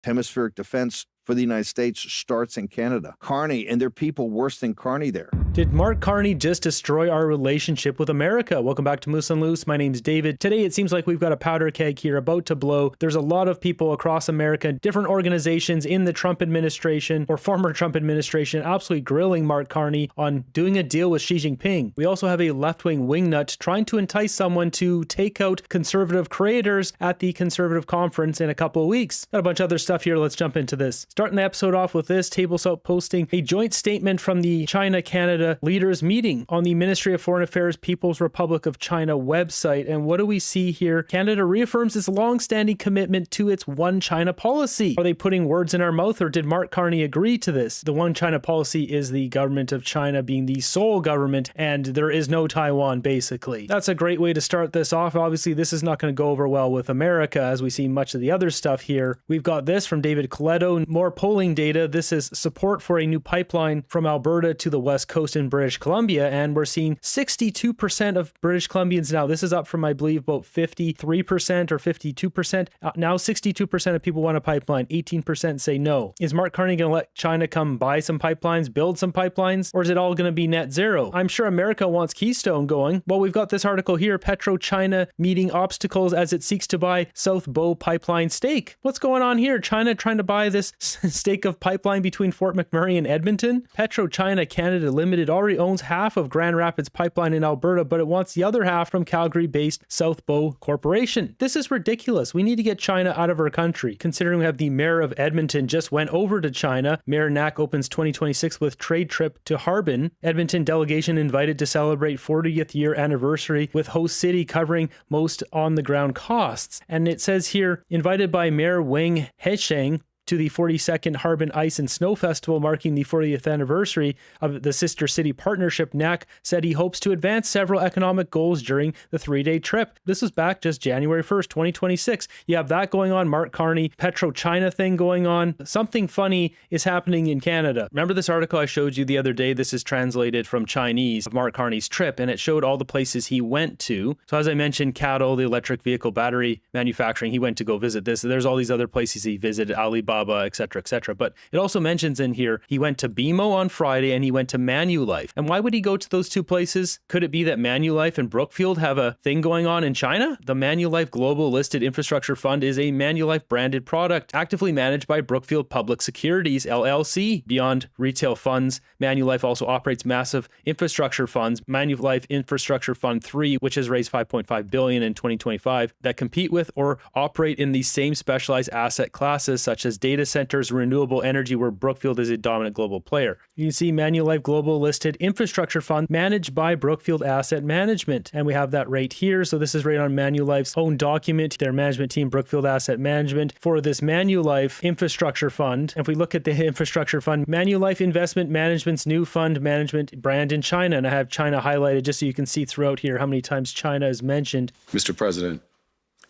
hemispheric defense for the United States starts in Canada. Carney and their people worse than Carney there. Did Mark Carney just destroy our relationship with America? Welcome back to Moose and Loose. My name's David. Today, it seems like we've got a powder keg here about to blow. There's a lot of people across America, different organizations in the Trump administration or former Trump administration, absolutely grilling Mark Carney on doing a deal with Xi Jinping. We also have a left-wing wingnut trying to entice someone to take out conservative creators at the conservative conference in a couple of weeks. Got a bunch of other stuff here. Let's jump into this. Starting the episode off with this, Table Salt posting a joint statement from the China-Canada leaders meeting on the Ministry of Foreign Affairs People's Republic of China website. And what do we see here? Canada reaffirms its long-standing commitment to its One China policy. Are they putting words in our mouth, or did Mark Carney agree to this? The One China policy is the government of China being the sole government, and there is no Taiwan, basically. That's a great way to start this off. Obviously, this is not going to go over well with America, as we see much of the other stuff here. We've got this from David Coletto, more polling data. This is support for a new pipeline from Alberta to the West Coast in British Columbia, and we're seeing 62% of British Columbians now. This is up from, I believe, about 53% or 52%. Now 62% of people want a pipeline, 18% say no. Is Mark Carney going to let China come buy some pipelines, build some pipelines, or is it all going to be net zero? I'm sure America wants Keystone going. Well, we've got this article here, Petro-China meeting obstacles as it seeks to buy South Bow pipeline stake. What's going on here? China trying to buy this stake of pipeline between Fort McMurray and Edmonton? Petro-China Canada Limited already owns half of Grand Rapids Pipeline in Alberta, but it wants the other half from Calgary-based South Bow Corporation. This is ridiculous. We need to get China out of our country. Considering we have the mayor of Edmonton just went over to China. Mayor Knack opens 2026 with trade trip to Harbin. Edmonton delegation invited to celebrate 40th year anniversary with host city covering most on-the-ground costs. And it says here, invited by Mayor Wang Hesheng to the 42nd Harbin Ice and Snow Festival marking the 40th anniversary of the Sister City Partnership. Knack said he hopes to advance several economic goals during the 3-day trip. This was back just January 1st, 2026. You have that going on, Mark Carney, Petro-China thing going on. Something funny is happening in Canada. Remember this article I showed you the other day? This is translated from Chinese of Mark Carney's trip, and it showed all the places he went to. So as I mentioned, cattle, the electric vehicle battery manufacturing, he went to go visit this. There's all these other places he visited, Alibaba, etc., etc. But it also mentions in here, he went to BMO on Friday and he went to Manulife. And why would he go to those two places? Could it be that Manulife and Brookfield have a thing going on in China? The Manulife Global Listed Infrastructure Fund is a Manulife branded product actively managed by Brookfield Public Securities, LLC. Beyond retail funds, Manulife also operates massive infrastructure funds, Manulife Infrastructure Fund 3, which has raised $5.5 billion in 2025, that compete with or operate in the same specialized asset classes such as data centers, renewable energy, where Brookfield is a dominant global player. You can see Manulife Global Listed Infrastructure Fund managed by Brookfield Asset Management. And we have that right here. So this is right on Manulife's own document, their management team, Brookfield Asset Management, for this Manulife Infrastructure Fund. And if we look at the infrastructure fund, Manulife Investment Management's new fund management brand in China. And I have China highlighted just so you can see throughout here how many times China is mentioned. Mr. President,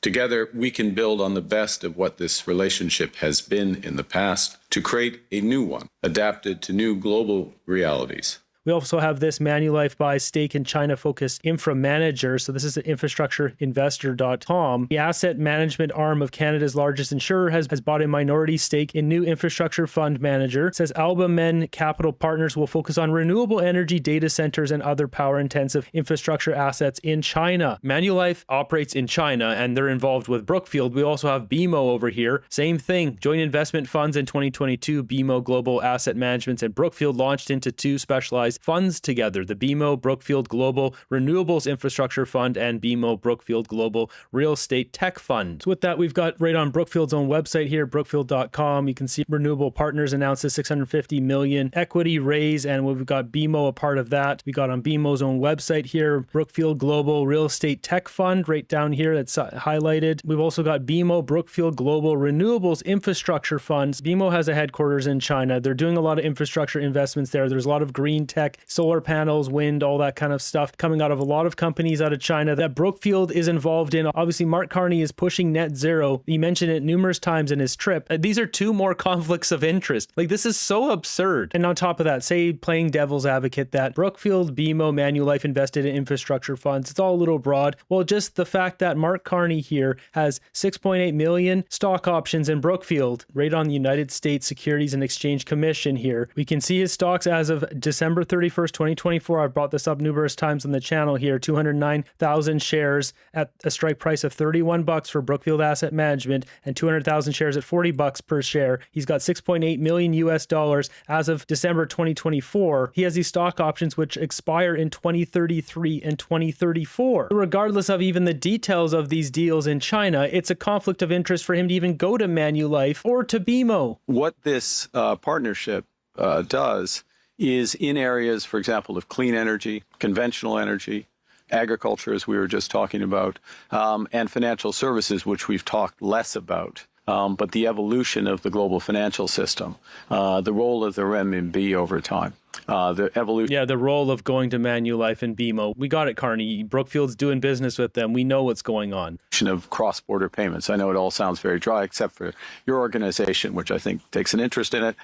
together, we can build on the best of what this relationship has been in the past to create a new one, adapted to new global realities. We also have this Manulife buys stake in China-focused infra manager. So this is at infrastructureinvestor.com. The asset management arm of Canada's largest insurer has bought a minority stake in new infrastructure fund manager. It says Alba Men Capital Partners will focus on renewable energy, data centers, and other power-intensive infrastructure assets in China. Manulife operates in China, and they're involved with Brookfield. We also have BMO over here. Same thing. Joint investment funds in 2022. BMO Global Asset Management and Brookfield launched into two specialized funds together, the BMO Brookfield Global Renewables Infrastructure Fund and BMO Brookfield Global Real Estate Tech Fund. So with that, we've got right on Brookfield's own website here, brookfield.com. You can see Renewable Partners announced a $650 million equity raise, and we've got BMO a part of that. We got on BMO's own website here, Brookfield Global Real Estate Tech Fund right down here that's highlighted. We've also got BMO Brookfield Global Renewables Infrastructure Funds. BMO has a headquarters in China. They're doing a lot of infrastructure investments there. There's a lot of green tech tech, solar panels, wind, all that kind of stuff coming out of a lot of companies out of China that Brookfield is involved in. Obviously, Mark Carney is pushing net zero. He mentioned it numerous times in his trip. These are two more conflicts of interest. Like, this is so absurd. And on top of that, say, playing devil's advocate, that Brookfield, BMO, Manulife invested in infrastructure funds. It's all a little broad. Well, just the fact that Mark Carney here has 6.8 million stock options in Brookfield, right on the United States Securities and Exchange Commission here. We can see his stocks as of December 31st, 2024. I've brought this up numerous times on the channel here. 209,000 shares at a strike price of $31 for Brookfield Asset Management and 200,000 shares at $40 per share. He's got 6.8 million US dollars as of December 2024. He has these stock options which expire in 2033 and 2034. Regardless of even the details of these deals in China, it's a conflict of interest for him to even go to Manulife or to BMO. What this partnership does is in areas, for example, of clean energy, conventional energy, agriculture, as we were just talking about, and financial services, which we've talked less about. But the evolution of the global financial system, the role of the renminbi over time, the evolution. Yeah, the role of going to Manulife and BMO. We got it, Carney. Brookfield's doing business with them. We know what's going on. Of cross-border payments. I know it all sounds very dry, except for your organization, which I think takes an interest in it.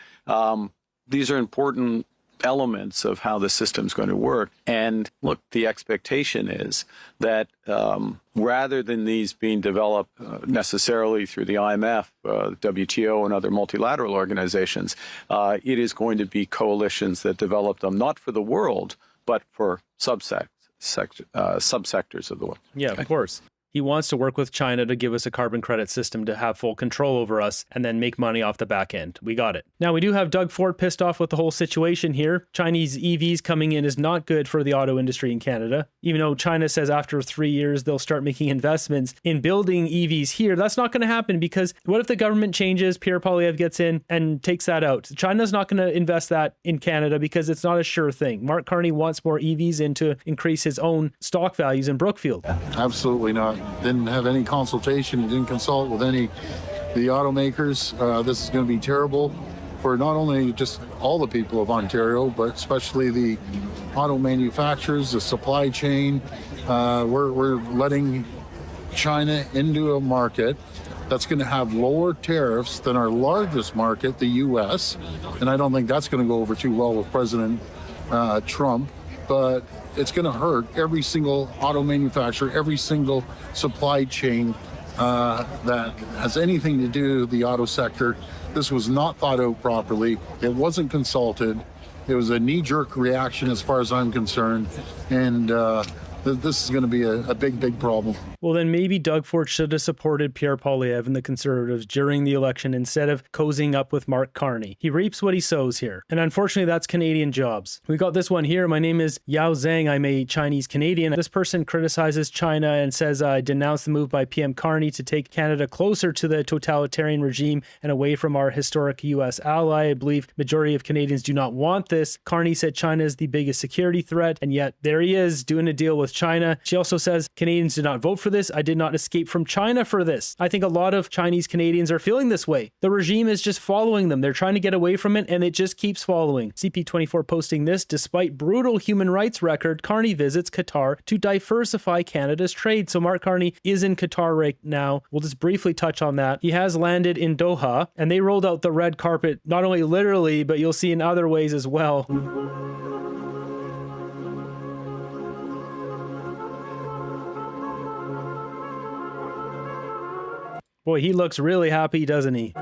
These are important elements of how the system's going to work. And look, the expectation is that rather than these being developed necessarily through the IMF, WTO, and other multilateral organizations, it is going to be coalitions that develop them not for the world, but for subsectors of the world. Yeah, of course. He wants to work with China to give us a carbon credit system to have full control over us and then make money off the back end. We got it. Now, we do have Doug Ford pissed off with the whole situation here. Chinese EVs coming in is not good for the auto industry in Canada. Even though China says after 3 years they'll start making investments in building EVs here, that's not going to happen because what if the government changes, Pierre Poilievre gets in and takes that out? China's not going to invest that in Canada because it's not a sure thing. Mark Carney wants more EVs in to increase his own stock values in Brookfield. Absolutely not. Didn't have any consultation, didn't consult with any of the automakers. This is going to be terrible for not only just all the people of Ontario, but especially the auto manufacturers, the supply chain. We're letting China into a market that's going to have lower tariffs than our largest market, the U.S. And I don't think that's going to go over too well with President Trump. But it's going to hurt every single auto manufacturer, every single supply chain that has anything to do with the auto sector. This was not thought out properly. It wasn't consulted. It was a knee-jerk reaction as far as I'm concerned. And this is going to be a big, big problem. Well, then maybe Doug Ford should have supported Pierre Poilievre and the Conservatives during the election instead of cozying up with Mark Carney. He reaps what he sows here. And unfortunately, that's Canadian jobs. We got this one here. My name is Yao Zhang. I'm a Chinese Canadian. This person criticizes China and says, I denounce the move by PM Carney to take Canada closer to the totalitarian regime and away from our historic U.S. ally. I believe majority of Canadians do not want this. Carney said China is the biggest security threat, and yet there he is doing a deal with China. She also says Canadians did not vote for this. I did not escape from China for this. I think a lot of Chinese Canadians are feeling this way. The regime is just following them. They're trying to get away from it, and it just keeps following. CP24 posting this, despite brutal human rights record, Carney visits Qatar to diversify Canada's trade. So Mark Carney is in Qatar right now. We'll just briefly touch on that. He has landed in Doha, and they rolled out the red carpet, not only literally, but you'll see in other ways as well. Boy, he looks really happy, doesn't he?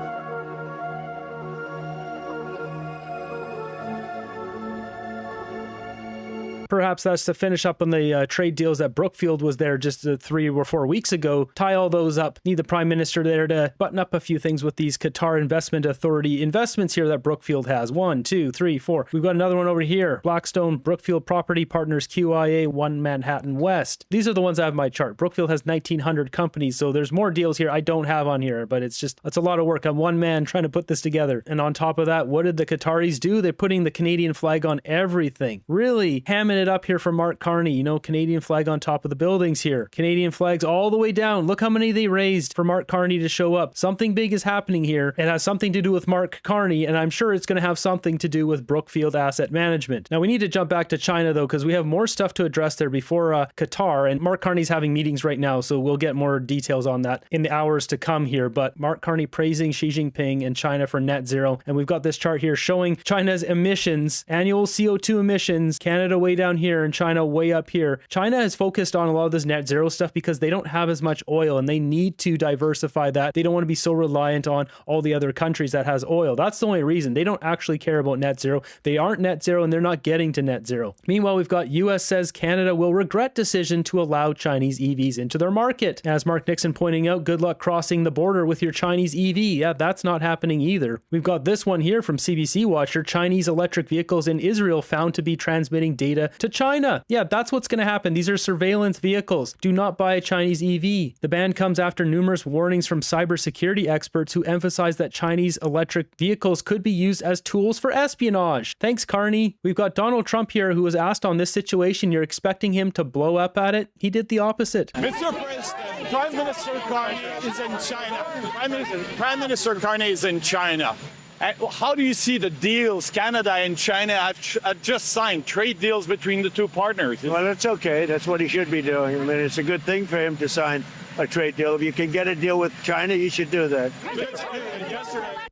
Perhaps that's to finish up on the trade deals that Brookfield was there just 3 or 4 weeks ago. Tie all those up. Need the Prime Minister there to button up a few things with these Qatar Investment Authority investments here that Brookfield has. 1, 2, 3, 4. We've got another one over here. Blackstone, Brookfield Property Partners, QIA, 1 Manhattan West. These are the ones I have in my chart. Brookfield has 1,900 companies, so there's more deals here I don't have on here, but it's a lot of work. I'm one man trying to put this together. And on top of that, what did the Qataris do? They're putting the Canadian flag on everything. Really hamming it it up here for Mark Carney. You know, Canadian flag on top of the buildings here. Canadian flags all the way down. Look how many they raised for Mark Carney to show up. Something big is happening here. It has something to do with Mark Carney, and I'm sure it's going to have something to do with Brookfield Asset Management. Now, we need to jump back to China, though, because we have more stuff to address there before Qatar, and Mark Carney's having meetings right now, so we'll get more details on that in the hours to come here. But Mark Carney praising Xi Jinping and China for net zero, and we've got this chart here showing China's emissions, annual CO2 emissions, Canada way down here and China way up here. China has focused on a lot of this net zero stuff because they don't have as much oil and they need to diversify that. They don't want to be so reliant on all the other countries that has oil. That's the only reason. They don't actually care about net zero. They aren't net zero and they're not getting to net zero. Meanwhile, we've got US says Canada will regret decision to allow Chinese EVs into their market. As Mark Nixon pointing out, good luck crossing the border with your Chinese EV. Yeah, that's not happening either. We've got this one here from CBC Watcher, Chinese electric vehicles in Israel found to be transmitting data to China. Yeah, that's what's going to happen. These are surveillance vehicles. Do not buy a Chinese EV. The ban comes after numerous warnings from cybersecurity experts who emphasize that Chinese electric vehicles could be used as tools for espionage. Thanks, Carney. We've got Donald Trump here who was asked on this situation, you're expecting him to blow up at it? He did the opposite. Mr. President, Prime Minister Carney is in China. Prime Minister Carney is in China. How do you see the deals Canada and China have just signed, trade deals between the two partners? Well, that's okay. That's what he should be doing. I mean, it's a good thing for him to sign a trade deal. If you can get a deal with China, you should do that.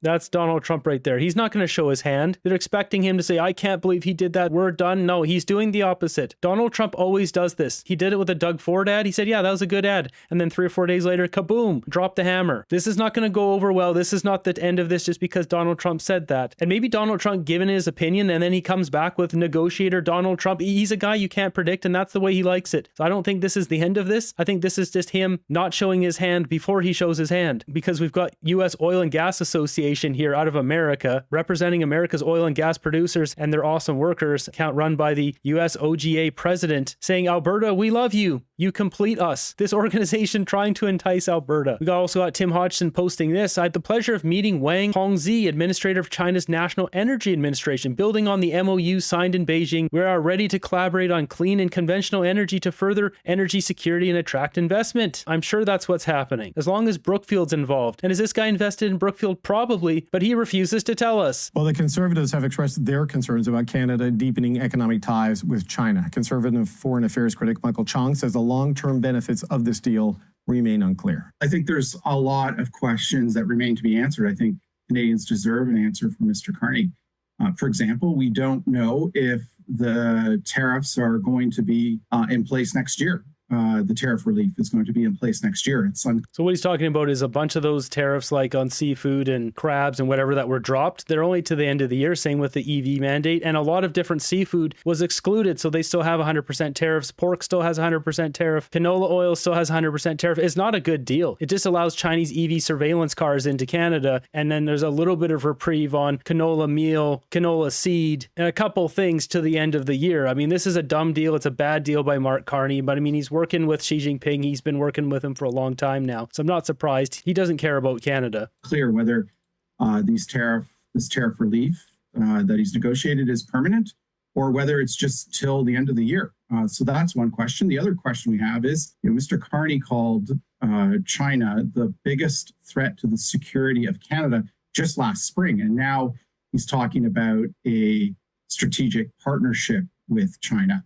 That's Donald Trump right there. He's not going to show his hand. They're expecting him to say, I can't believe he did that. We're done. No, he's doing the opposite. Donald Trump always does this. He did it with a Doug Ford ad. He said, yeah, that was a good ad. And then 3 or 4 days later, kaboom, drop the hammer. This is not going to go over well. This is not the end of this just because Donald Trump said that. And maybe Donald Trump given his opinion and then he comes back with negotiator Donald Trump. He's a guy you can't predict and that's the way he likes it. So I don't think this is the end of this. I think this is just him not showing his hand before he shows his hand, because we've got U.S. Oil and Gas Association here out of America representing America's oil and gas producers and their awesome workers, account run by the U.S. OGA president, saying, Alberta, we love you. You complete us. This organization trying to entice Alberta. We also got Tim Hodgson posting this. I had the pleasure of meeting Wang Hongzhi, administrator of China's National Energy Administration, building on the MOU signed in Beijing. We are ready to collaborate on clean and conventional energy to further energy security and attract investment. I'm sure that's what's happening, as long as Brookfield's involved. And is this guy invested in Brookfield? Probably, but he refuses to tell us. Well, the Conservatives have expressed their concerns about Canada deepening economic ties with China. Conservative foreign affairs critic Michael Chong says the long-term benefits of this deal remain unclear. I think there's a lot of questions that remain to be answered. I think Canadians deserve an answer from Mr. Carney. For example, we don't know if the tariffs are going to be in place next year. The tariff relief is going to be in place next year. So what he's talking about is a bunch of those tariffs like on seafood and crabs and whatever that were dropped. They're only to the end of the year, same with the EV mandate. And a lot of different seafood was excluded. So they still have 100% tariffs. Pork still has 100% tariff. Canola oil still has 100% tariff. It's not a good deal. It just allows Chinese EV surveillance cars into Canada. And then there's a little bit of reprieve on canola meal, canola seed, and a couple things to the end of the year. I mean, this is a dumb deal. It's a bad deal by Mark Carney, but I mean, he's working with Xi Jinping. He's been working with him for a long time now. So I'm not surprised. He doesn't care about Canada. Clear whether this tariff relief that he's negotiated is permanent or whether it's just till the end of the year. So that's one question. The other question we have is, Mr. Carney called China the biggest threat to the security of Canada just last spring. And now he's talking about a strategic partnership with China.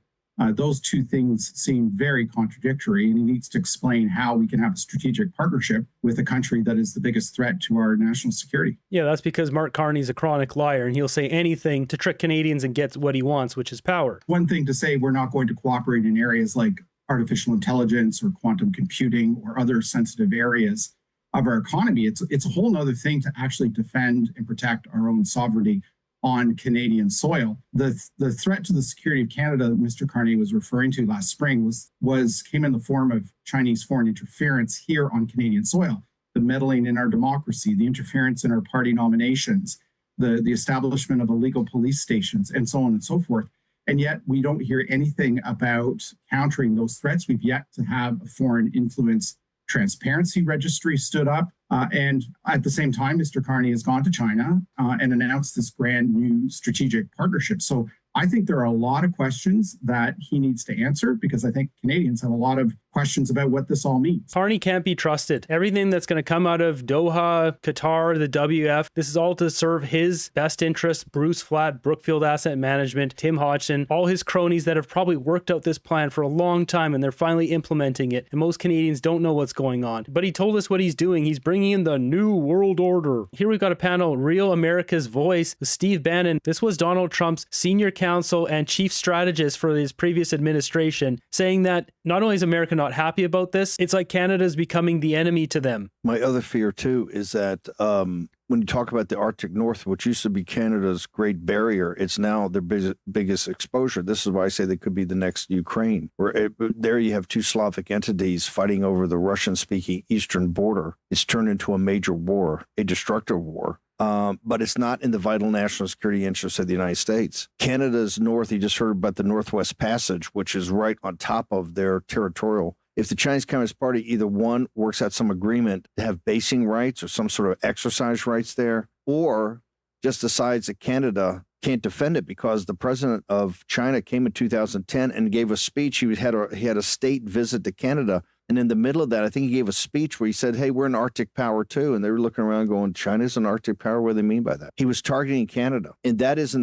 Those two things seem very contradictory, and he needs to explain how we can have a strategic partnership with a country that is the biggest threat to our national security. Yeah, that's because Mark Carney's a chronic liar, and he'll say anything to trick Canadians and get what he wants, which is power. One thing to say we're not going to cooperate in areas like artificial intelligence or quantum computing or other sensitive areas of our economy. It's a whole other thing to actually defend and protect our own sovereignty on Canadian soil. The threat to the security of Canada that Mr. Carney was referring to last spring came in the form of Chinese foreign interference here on Canadian soil, the meddling in our democracy, the interference in our party nominations, the establishment of illegal police stations, and so on and so forth. And yet we don't hear anything about countering those threats. We've yet to have a foreign influence transparency registry stood up. And at the same time, Mr. Carney has gone to China and announced this brand new strategic partnership. So I think there are a lot of questions that he needs to answer because I think Canadians have a lot of questions about what this all means. Carney can't be trusted. Everything that's going to come out of Doha, Qatar, the WF, this is all to serve his best interests. Bruce Flatt, Brookfield Asset Management, Tim Hodgson, all his cronies that have probably worked out this plan for a long time and they're finally implementing it. And most Canadians don't know what's going on. But he told us what he's doing. He's bringing in the new world order. Here we've got a panel, Real America's Voice, with Steve Bannon. This was Donald Trump's senior counsel and chief strategist for his previous administration, saying that not only is America not happy about this, it's like Canada's becoming the enemy to them. My other fear, too, is that when you talk about the Arctic North, which used to be Canada's Great Barrier, it's now their biggest exposure. This is why I say they could be the next Ukraine, where there you have two Slavic entities fighting over the Russian-speaking eastern border. It's turned into a major war, a destructive war. But it's not in the vital national security interests of the United States. Canada's north, you just heard about the Northwest Passage, which is right on top of their territorial. If the Chinese Communist Party either one works out some agreement to have basing rights or some sort of exercise rights there, or just decides that Canada can't defend it because the president of China came in 2010 and gave a speech. He had a state visit to Canada. And in the middle of that, I think he gave a speech where he said, hey, we're an Arctic power too. And they were looking around going, China's an Arctic power? What do they mean by that? He was targeting Canada. And that is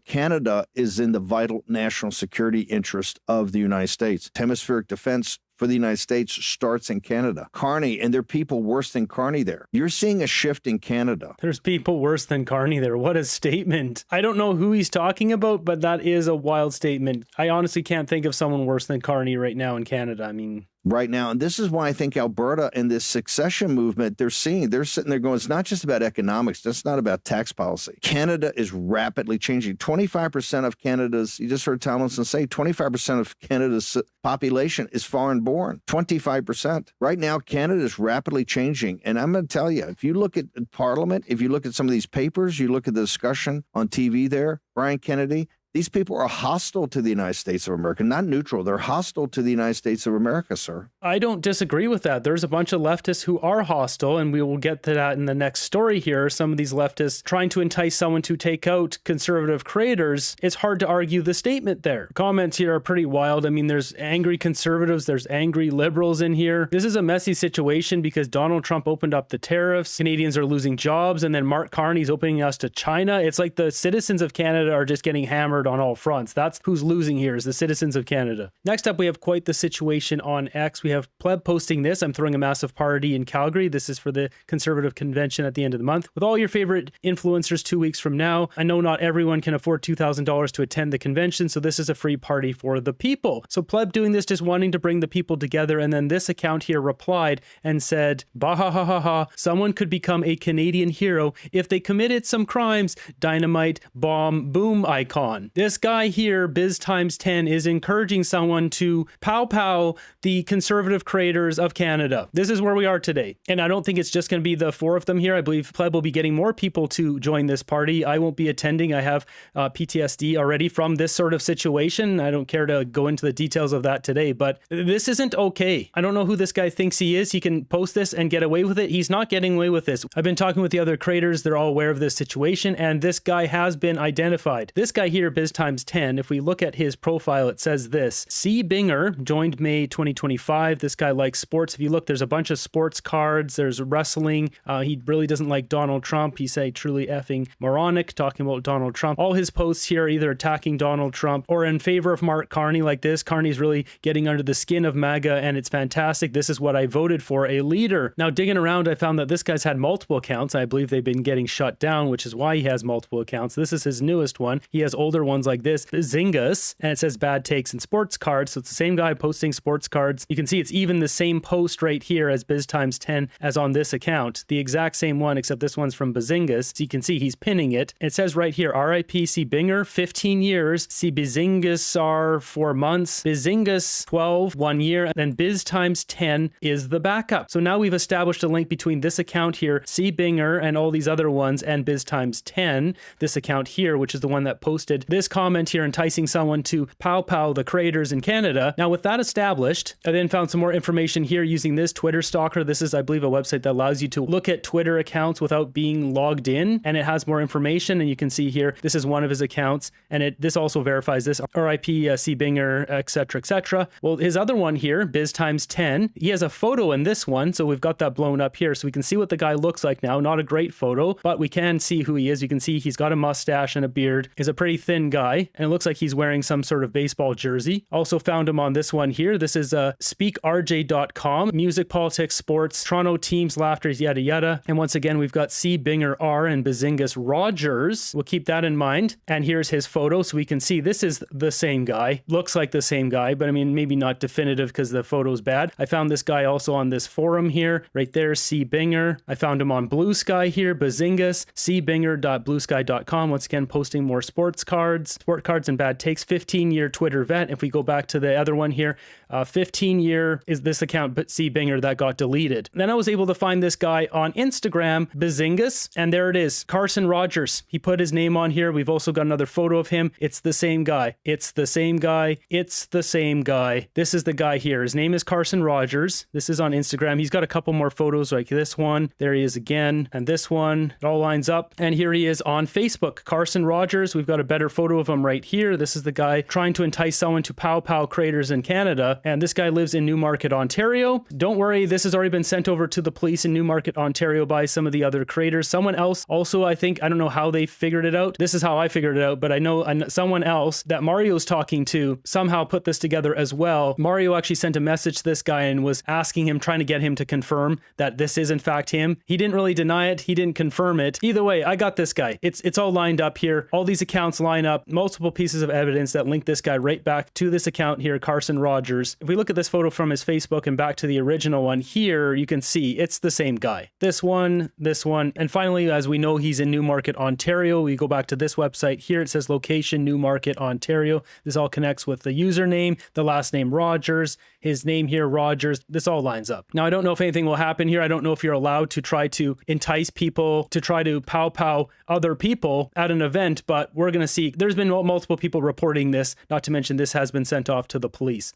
Canada is in the vital national security interest of the United States. Hemispheric defense for the United States starts in Canada. Carney, and there are people worse than Carney there. You're seeing a shift in Canada. There's people worse than Carney there. What a statement. I don't know who he's talking about, but that is a wild statement. I honestly can't think of someone worse than Carney right now in Canada. I mean, right now. And this is why I think Alberta and this succession movement, they're sitting there going, it's not just about economics. It's not about tax policy. Canada is rapidly changing. 25% of Canada's, you just heard Tomlinson say, 25% of Canada's population is foreign born. 25%. Right now, Canada is rapidly changing. And I'm going to tell you, if you look at Parliament, if you look at some of these papers, you look at the discussion on TV there, Brian Kennedy, these people are hostile to the United States of America, not neutral. They're hostile to the United States of America, sir. I don't disagree with that. There's a bunch of leftists who are hostile, and we will get to that in the next story here. Some of these leftists trying to entice someone to take out conservative creators. It's hard to argue the statement there. Comments here are pretty wild. I mean, there's angry conservatives, there's angry liberals in here. This is a messy situation because Donald Trump opened up the tariffs, Canadians are losing jobs, and then Mark Carney's opening us to China. It's like the citizens of Canada are just getting hammered on all fronts. That's who's losing here, is the citizens of Canada. Next up, we have quite the situation on X. We have Pleb posting this. I'm throwing a massive party in Calgary. This is for the Conservative Convention at the end of the month with all your favorite influencers 2 weeks from now. I know not everyone can afford $2,000 to attend the convention, so this is a free party for the people. So Pleb doing this, just wanting to bring the people together, and then this account here replied and said, bah ha ha ha ha, someone could become a Canadian hero if they committed some crimes, dynamite, bomb, boom icon. This guy here, Biz times 10, is encouraging someone to pow the conservative creators of Canada. This is where we are today. And I don't think it's just going to be the four of them here. I believe Pleb will be getting more people to join this party. I won't be attending. I have PTSD already from this sort of situation. I don't care to go into the details of that today, but this isn't okay. I don't know who this guy thinks he is. He can post this and get away with it. He's not getting away with this. I've been talking with the other creators. They're all aware of this situation, and this guy has been identified. This guy here, Biz times 10, if we look at his profile, it says this: C. Binger joined May 2025. This guy likes sports. If you look, there's a bunch of sports cards. There's wrestling. He really doesn't like Donald Trump. He's truly effing moronic, talking about Donald Trump. All his posts here are either attacking Donald Trump or in favor of Mark Carney like this. Carney's really getting under the skin of MAGA, and it's fantastic. This is what I voted for, a leader. Now, digging around, I found that this guy's had multiple accounts. I believe they've been getting shut down, which is why he has multiple accounts. This is his newest one. He has older ones like this, Zingus, and it says bad takes and sports cards. So it's the same guy posting sports cards. You can see it's even the same post right here as Biz times 10 as on this account. The exact same one, except this one's from Bazingus. So you can see he's pinning it. It says right here, RIP C. Binger, 15 years. C. Bazingus are 4 months. Bazingus 12, 1 year. And then Biz times 10 is the backup. So now we've established a link between this account here, C. Binger, and all these other ones, and Biz times 10, this account here, which is the one that posted this this comment here enticing someone to pow the creators in Canada. Now, with that established, I then found some more information here using this Twitter Stalker. This is, I believe, a website that allows you to look at Twitter accounts without being logged in, and it has more information. And you can see here, this is one of his accounts, and this also verifies this, RIP C. Binger, etc., etc. Well, his other one here, Biz Times 10, he has a photo in this one, so we've got that blown up here, so we can see what the guy looks like now. Not a great photo, but we can see who he is. You can see he's got a mustache and a beard. He's a pretty thin guy, and it looks like he's wearing some sort of baseball jersey. Also found him on this one here. This is speakrj.com, music, politics, sports, Toronto teams, laughter, yada yada. And once again, we've got C. Binger R and Bazingus Rogers. We'll keep that in mind. And here's his photo, so we can see this is the same guy. Looks like the same guy, but I mean, maybe not definitive because the photo's bad. I found this guy also on this forum here, right there, C. Binger. I found him on Blue Sky here, Bazingus, cbinger.bluesky.com. Once again, posting more sport cards and bad takes. 15-year Twitter vet. If we go back to the other one here, 15-year is this account, but C. Binger, that got deleted. Then I was able to find this guy on Instagram, Bazingus, and there it is, Carson Rogers. He put his name on here. We've also got another photo of him. It's the same guy. It's the same guy. It's the same guy. This is the guy here. His name is Carson Rogers. This is on Instagram. He's got a couple more photos like this one. There he is again. And this one. It all lines up. And here he is on Facebook. Carson Rogers. We've got a better photo of him right here. This is the guy trying to entice someone to pow creators in Canada. And this guy lives in Newmarket, Ontario. Don't worry, this has already been sent over to the police in Newmarket, Ontario by some of the other creators. Someone else also, I don't know how they figured it out. This is how I figured it out, but I know someone else that Mario's talking to somehow put this together as well. Mario actually sent a message to this guy and was asking him, trying to get him to confirm that this is in fact him. He didn't really deny it. He didn't confirm it. Either way, I got this guy. It's all lined up here. All these accounts line up, multiple pieces of evidence that link this guy right back to this account here, Carson Rogers. If we look at this photo from his Facebook and back to the original one here, you can see it's the same guy. This one, and finally, as we know, he's in Newmarket, Ontario. We go back to this website here. It says location, Newmarket, Ontario. This all connects with the username, the last name Rogers, his name here, Rogers. This all lines up. Now, I don't know if anything will happen here. I don't know if you're allowed to try to entice people to try to pow other people at an event, but we're going to see. There's been multiple people reporting this, not to mention this has been sent off to the police.